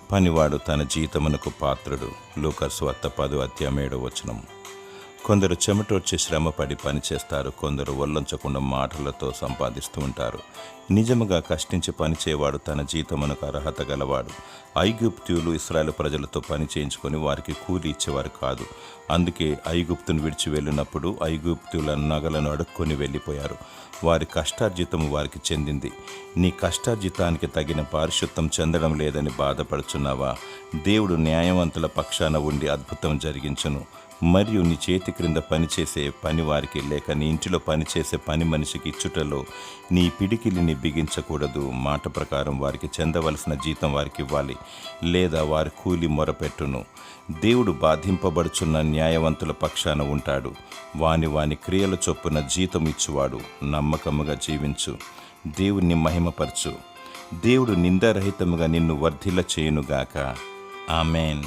పనివాడు తన జీతమునకు పాత్రుడు. లూకా సువార్త 10:7. కొందరు చెమటోడ్చి శ్రమపడి పనిచేస్తారు, కొందరు ఒల్లంచకుండా మాటలతో సంపాదిస్తూ ఉంటారు. నిజముగా కష్టించి పనిచేవాడు తన జీతమునకు అర్హత గలవాడు. ఐగుప్తీయులు ఇశ్రాయేలు ప్రజలతో పని చేయించుకొని వారికి కూలి ఇచ్చేవారు కాదు. అందుకే ఐగుప్తును విడిచి వెళ్ళినప్పుడు ఐగుప్తీయుల నగలను అడుక్కొని వెళ్ళిపోయారు. వారి కష్టార్జితము వారికి చెందింది. నీ కష్టార్జితానికి తగిన పారిశుద్ధం చెందడం లేదని బాధపడుచున్నావా? దేవుడు న్యాయవంతుల పక్షాన ఉండి అద్భుతం జరిగించును. మరియు నీ చేతి క్రింద పనిచేసే పని వారికి లేక నీ ఇంటిలో పనిచేసే పని మనిషికి ఇచ్చుటలో నీ పిడికిలిని బిగించకూడదు. మాట ప్రకారం వారికి చెందవలసిన జీతం వారికి ఇవ్వాలి, లేదా వారి కూలి మొరపెట్టును. దేవుడు బాధింపబడుచున్న న్యాయవంతుల పక్షాన ఉంటాడు. వాని క్రియల చొప్పున జీతం ఇచ్చువాడు. నమ్మకముగా జీవించు, దేవుణ్ణి మహిమపరచు. దేవుడు నిందారహితముగా నిన్ను వర్ధిల్ల చేయునుగాక. ఆమేన్.